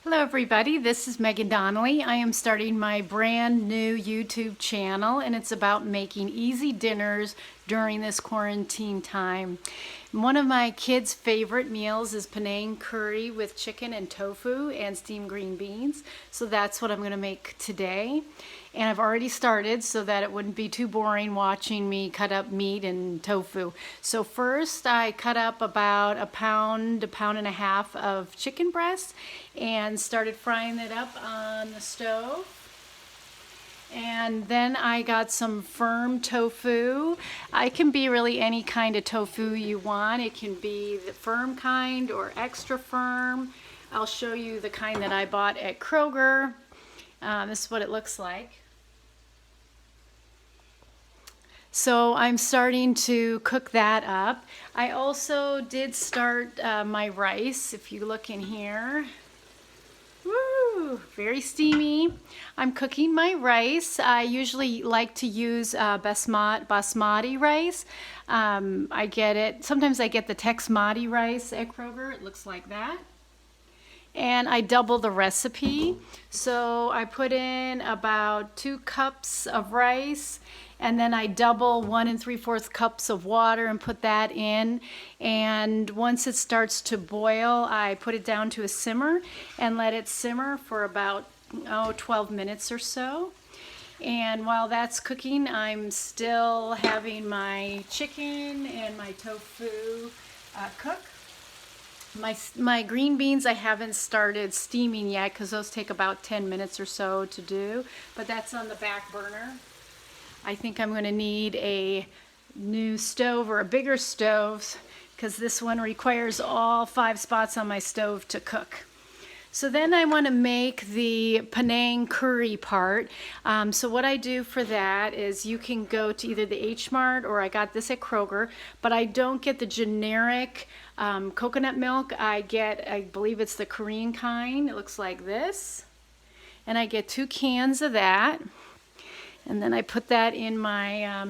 Hello everybody, this is Megan Donnelly. I am starting my brand new YouTube channel and it's about making easy dinners during this quarantine time. One of my kids' favorite meals is Panang Curry with chicken and tofu and steamed green beans. So that's what I'm going to make today. And I've already started so that it wouldn't be too boring watching me cut up meat and tofu. So first I cut up about a pound and a half of chicken breast and started frying it up on the stove. And then I got some firm tofu. It can be really any kind of tofu you want. It can be the firm kind or extra firm. I'll show you the kind that I bought at Kroger. This is what it looks like. So I'm starting to cook that up. I also did start my rice. If you look in here. Woo, very steamy. I'm cooking my rice. I usually like to use basmati rice. Sometimes I get the Texmati rice at Kroger. It looks like that. And I double the recipe. So I put in about 2 cups of rice, and then I double 1 3/4 cups of water and put that in. And once it starts to boil, I put it down to a simmer and let it simmer for about 12 minutes or so. And while that's cooking, I'm still having my chicken and my tofu cook. My green beans I haven't started steaming yet because those take about 10 minutes or so to do, but that's on the back burner. I think I'm going to need a new stove or a bigger stove because this one requires all 5 spots on my stove to cook. So then I want to make the Panang Curry part. So what I do for that is you can go to either the H Mart or I got this at Kroger, but I don't get the generic coconut milk. I believe it's the Korean kind. It looks like this. And I get 2 cans of that. And then I put that in my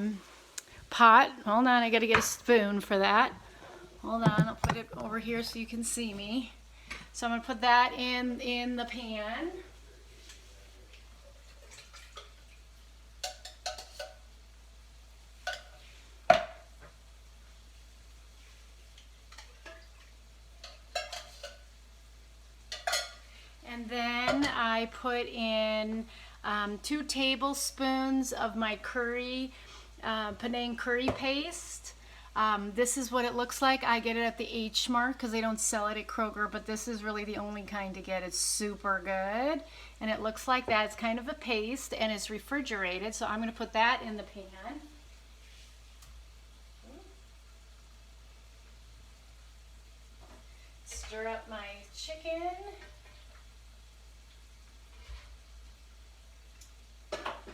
pot. Hold on, I got to get a spoon for that. Hold on, I'll put it over here so you can see me. So I'm going to put that in the pan. And then I put in 2 tablespoons of my Panang curry paste. This is what it looks like. I get it at the H Mart because they don't sell it at Kroger, but this is really the only kind to get. It's super good. And it looks like that. It's kind of a paste and it's refrigerated. So I'm going to put that in the pan. Stir up my chicken.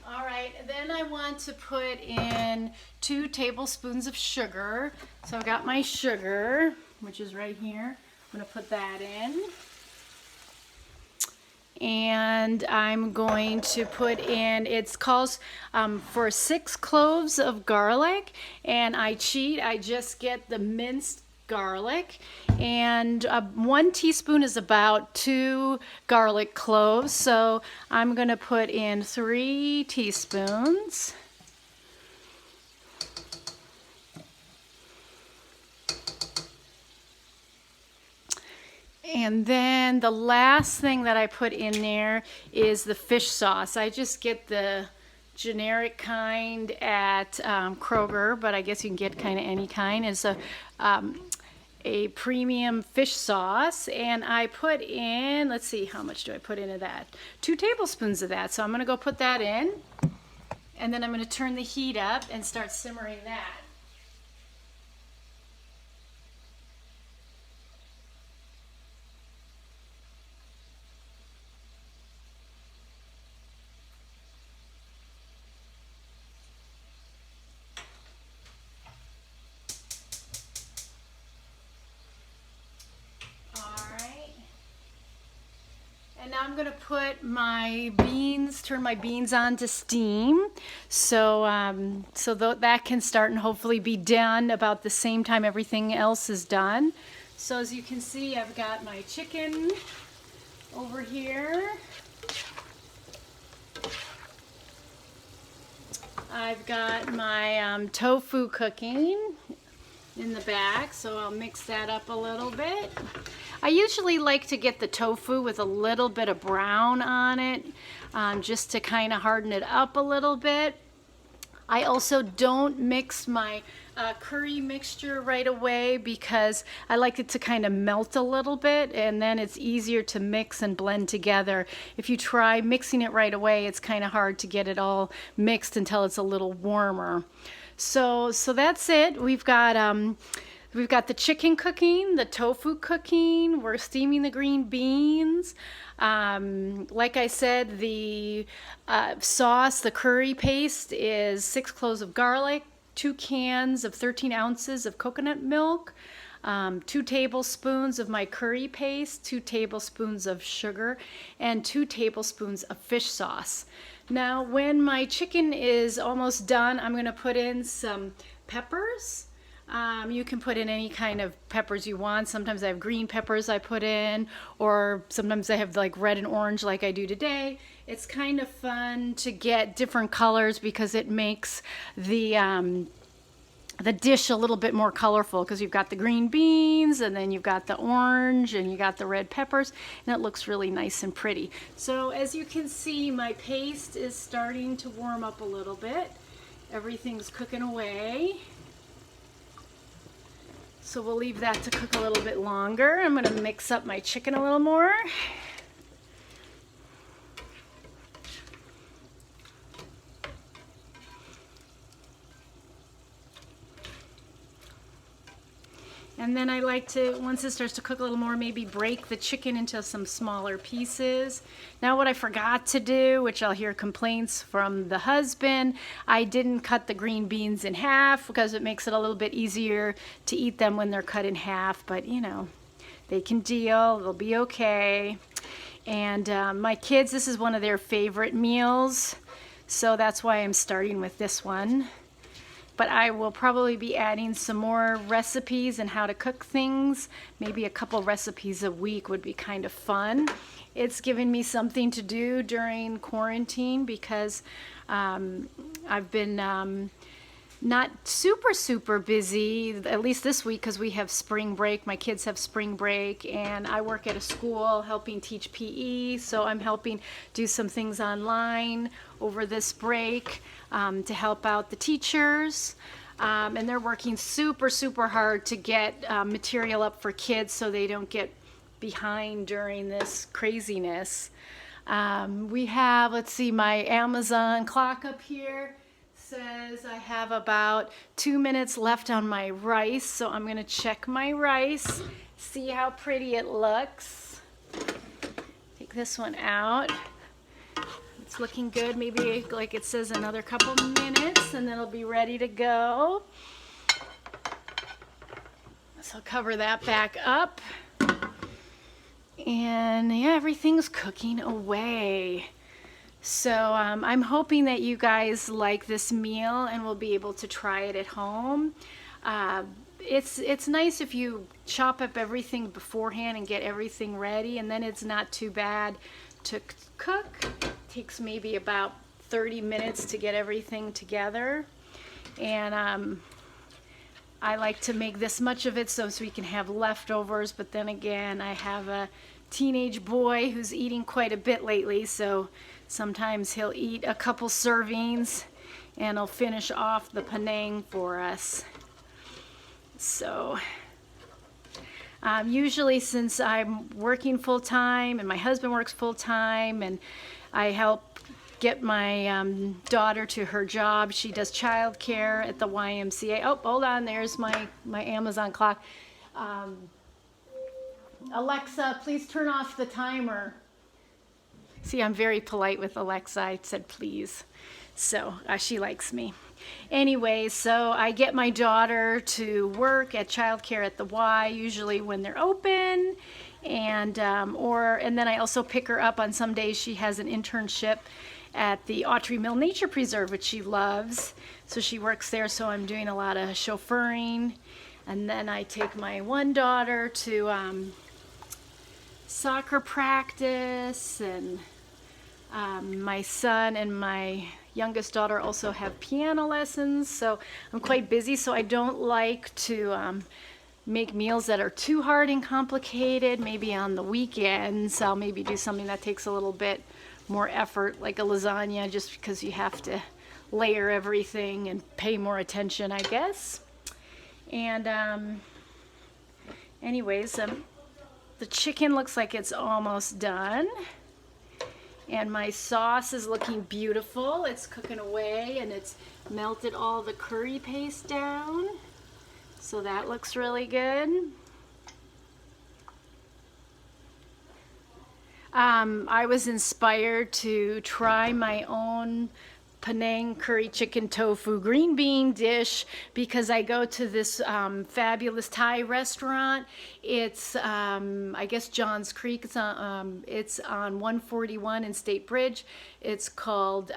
All right, then I want to put in 2 tablespoons of sugar. So I've got my sugar, which is right here. I'm going to put that in. And I'm going to put in, it calls for 6 cloves of garlic. And I cheat, I just get the minced garlic, and 1 teaspoon is about 2 garlic cloves, so I'm going to put in 3 teaspoons. And then the last thing that I put in there is the fish sauce. I just get the generic kind at Kroger, but I guess you can get kind of any kind. It's a premium fish sauce, and I put in, let's see, how much do I put into that? 2 tablespoons of that. So I'm going to go put that in, and then I'm going to turn the heat up and start simmering that. And now I'm going to put my beans, turn my beans on to steam. So, that can start and hopefully be done about the same time everything else is done. So as you can see, I've got my chicken Over here, I've got my tofu cooking in the back, so I'll mix that up a little bit. I usually like to get the tofu with a little bit of brown on it, just to kind of harden it up a little bit. I also don't mix my curry mixture right away because I like it to kind of melt a little bit, and then it's easier to mix and blend together. If you try mixing it right away, it's kind of hard to get it all mixed until it's a little warmer. So that's it. We've got the chicken cooking, the tofu cooking. We're steaming the green beans. Like I said, the sauce, the curry paste is 6 cloves of garlic, 2 cans of 13 ounces of coconut milk, 2 tablespoons of my curry paste, 2 tablespoons of sugar, and 2 tablespoons of fish sauce. Now, when my chicken is almost done, I'm going to put in some peppers. You can put in any kind of peppers you want. Sometimes I have green peppers I put in, or sometimes I have like red and orange like I do today. It's kind of fun to get different colors because it makes the dish a little bit more colorful, because you've got the green beans and then you've got the orange and you got the red peppers, and it looks really nice and pretty. So as you can see, my paste is starting to warm up a little bit. Everything's cooking away. So we'll leave that to cook a little bit longer. I'm going to mix up my chicken a little more. And then I like to, once it starts to cook a little more, maybe break the chicken into some smaller pieces. Now what I forgot to do, which I'll hear complaints from the husband, I didn't cut the green beans in half because it makes it a little bit easier to eat them when they're cut in half. But you know, they can deal, they'll be okay. And my kids, this is one of their favorite meals, so that's why I'm starting with this one. But I will probably be adding some more recipes and how to cook things. Maybe a couple recipes a week would be kind of fun. It's given me something to do during quarantine because I've been not super busy, at least this week, because we have spring break. My kids have spring break, and I work at a school helping teach PE, so I'm helping do some things online over this break to help out the teachers. And they're working super hard to get material up for kids so they don't get behind during this craziness. We have, let's see, my Amazon clock up here says I have about 2 minutes left on my rice, so I'm going to check my rice, see how pretty it looks. Take this one out. It's looking good. Maybe, like it says, another couple minutes and then it'll be ready to go. So I'll cover that back up. And yeah, everything's cooking away. So I'm hoping that you guys like this meal and will be able to try it at home. It's nice if you chop up everything beforehand and get everything ready, and then it's not too bad to cook. It takes maybe about 30 minutes to get everything together. And I like to make this much of it so we can have leftovers, but then again, I have a teenage boy who's eating quite a bit lately, so sometimes he'll eat a couple servings and he'll finish off the Panang for us. So usually, since I'm working full-time and my husband works full-time and I help get my daughter to her job, she does childcare at the YMCA. Oh, hold on, there's my Amazon clock. Alexa, please turn off the timer. See, I'm very polite with Alexa. I said please. So she likes me. Anyway, so I get my daughter to work at childcare at the Y, usually when they're open. And then I also pick her up on some days. She has an internship at the Autry Mill Nature Preserve, which she loves. So she works there, so I'm doing a lot of chauffeuring. And then I take my one daughter to soccer practice, and my son and my youngest daughter also have piano lessons, so I'm quite busy, so I don't like to make meals that are too hard and complicated. Maybe on the weekends I'll maybe do something that takes a little bit more effort, like a lasagna, just because you have to layer everything and pay more attention, I guess. And anyways, the chicken looks like it's almost done. And my sauce is looking beautiful. It's cooking away and it's melted all the curry paste down. So that looks really good. I was inspired to try my own Panang Curry chicken tofu green bean dish because I go to this fabulous Thai restaurant. It's I guess Johns Creek. It's on 141 in State Bridge. It's called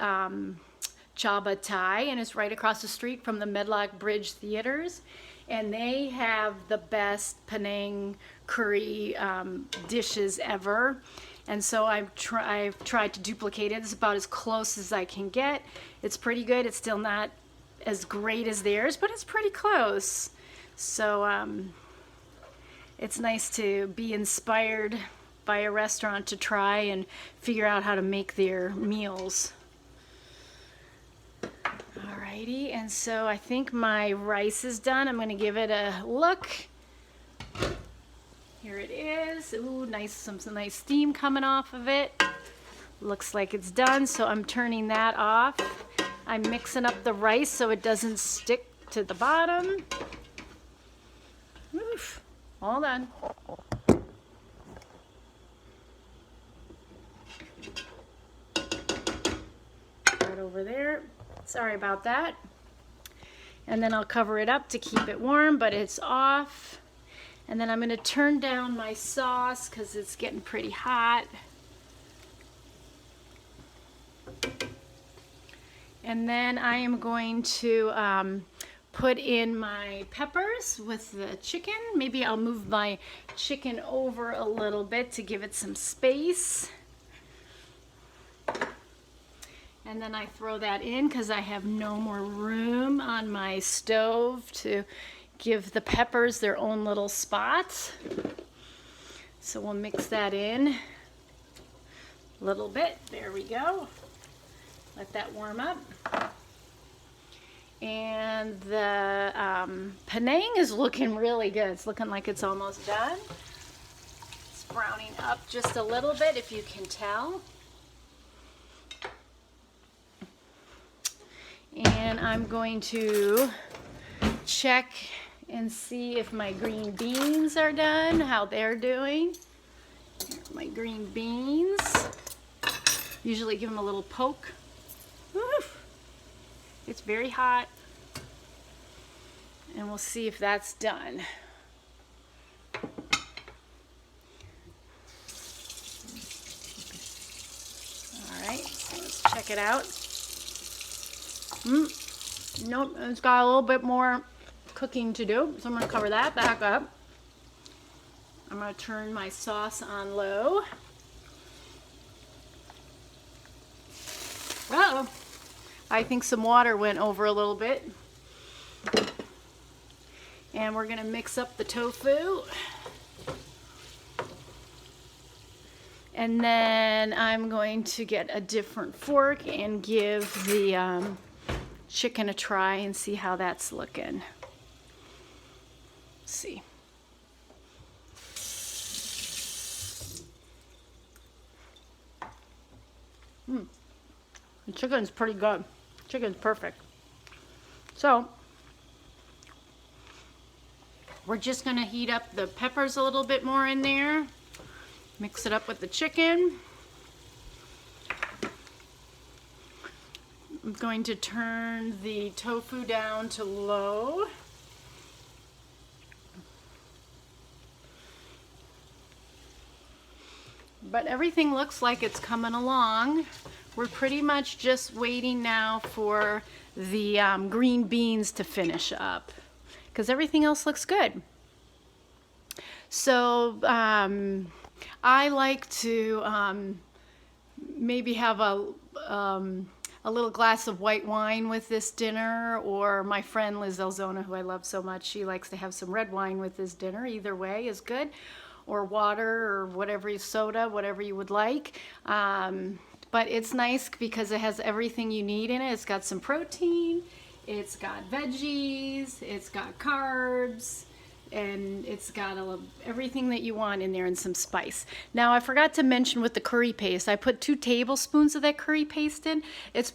Chaba Thai, and it's right across the street from the Medlock Bridge Theaters. And they have the best Panang Curry dishes ever. And so I've tried to duplicate it. It's about as close as I can get. It's pretty good. It's still not as great as theirs, but it's pretty close. So it's nice to be inspired by a restaurant to try and figure out how to make their meals. Alrighty, and so I think my rice is done. I'm going to give it a look. Here it is. Ooh, nice, some nice steam coming off of it. Looks like it's done, so I'm turning that off. I'm mixing up the rice so it doesn't stick to the bottom. Oof, all done. Right over there. Sorry about that. And then I'll cover it up to keep it warm, but it's off. And then I'm going to turn down my sauce because it's getting pretty hot. And then I am going to put in my peppers with the chicken. Maybe I'll move my chicken over a little bit to give it some space. And then I throw that in because I have no more room on my stove to give the peppers their own little spots. So we'll mix that in a little bit. There we go. Let that warm up. And the Panang is looking really good. It's looking like it's almost done. It's browning up just a little bit, if you can tell. And I'm going to check and see if my green beans are done, how they're doing. Here are my green beans. Usually give them a little poke. Woof. It's very hot. And we'll see if that's done. All right, so let's check it out. Nope, it's got a little bit more cooking to do, so I'm going to cover that back up. I'm going to turn my sauce on low. Uh-oh. I think some water went over a little bit. And we're going to mix up the tofu. And then I'm going to get a different fork and give the chicken a try and see how that's looking. Let's see. The chicken's pretty good. Chicken's perfect. So we're just going to heat up the peppers a little bit more in there. Mix it up with the chicken. I'm going to turn the tofu down to low. But everything looks like it's coming along. We're pretty much just waiting now for the green beans to finish up because everything else looks good. So I like to maybe have a little glass of white wine with this dinner, or my friend Liz Elzona, who I love so much, she likes to have some red wine with this dinner. Either way is good, or water, or whatever, soda, whatever you would like. But it's nice because it has everything you need in it. It's got some protein, it's got veggies, it's got carbs, and it's got everything that you want in there and some spice. Now I forgot to mention with the curry paste, I put 2 tablespoons of that curry paste in. It's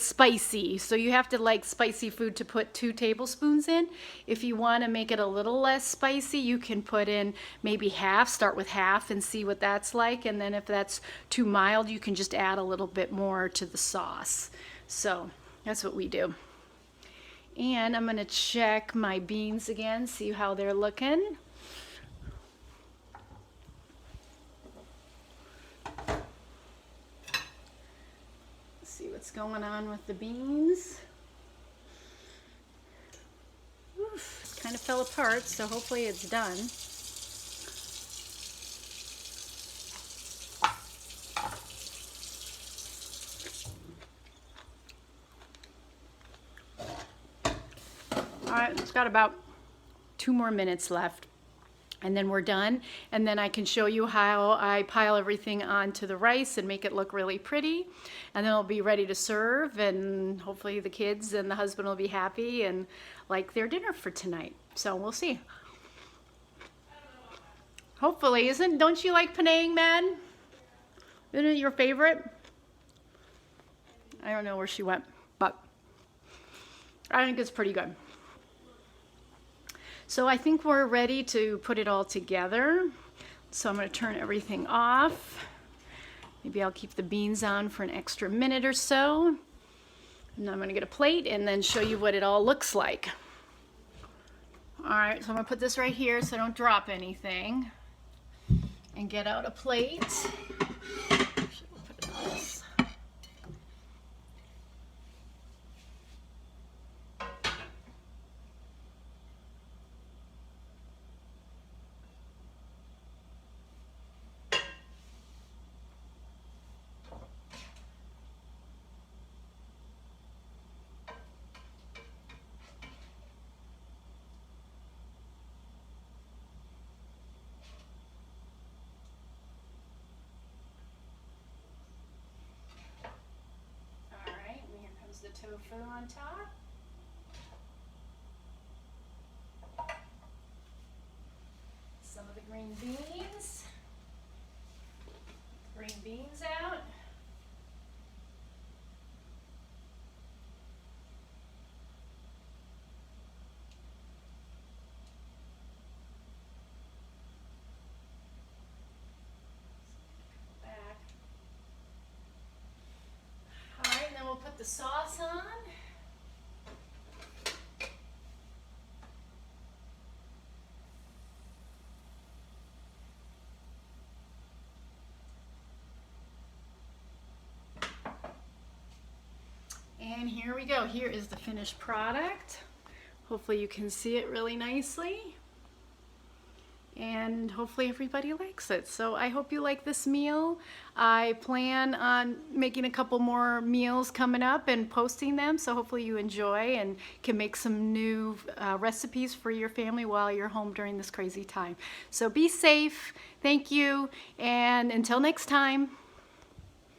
spicy, so you have to like spicy food to put 2 tablespoons in. If you want to make it a little less spicy, you can put in maybe half, start with half and see what that's like, and then if that's too mild, you can just add a little bit more to the sauce. So that's what we do. And I'm going to check my beans again, see how they're looking. See what's going on with the beans. Oof, kind of fell apart, so hopefully it's done. Alright, it's got about 2 more minutes left, and then we're done. And then I can show you how I pile everything onto the rice and make it look really pretty. And then it'll be ready to serve, and hopefully the kids and the husband will be happy and like their dinner for tonight. So we'll see. Hopefully. Don't you like Panang, man? Isn't it your favorite? I don't know where she went, but I think it's pretty good. So I think we're ready to put it all together. So I'm going to turn everything off. Maybe I'll keep the beans on for an extra minute or so. And I'm going to get a plate and then show you what it all looks like. All right, so I'm going to put this right here so I don't drop anything. And get out a plate. Put it on this. The tofu on top. Some of the green beans. Green beans out. Back. All right, and then we'll put the sauce on. And here we go. Here is the finished product. Hopefully you can see it really nicely. And hopefully everybody likes it. So I hope you like this meal. I plan on making a couple more meals coming up and posting them. So hopefully you enjoy and can make some new recipes for your family while you're home during this crazy time. So be safe. Thank you. And until next time.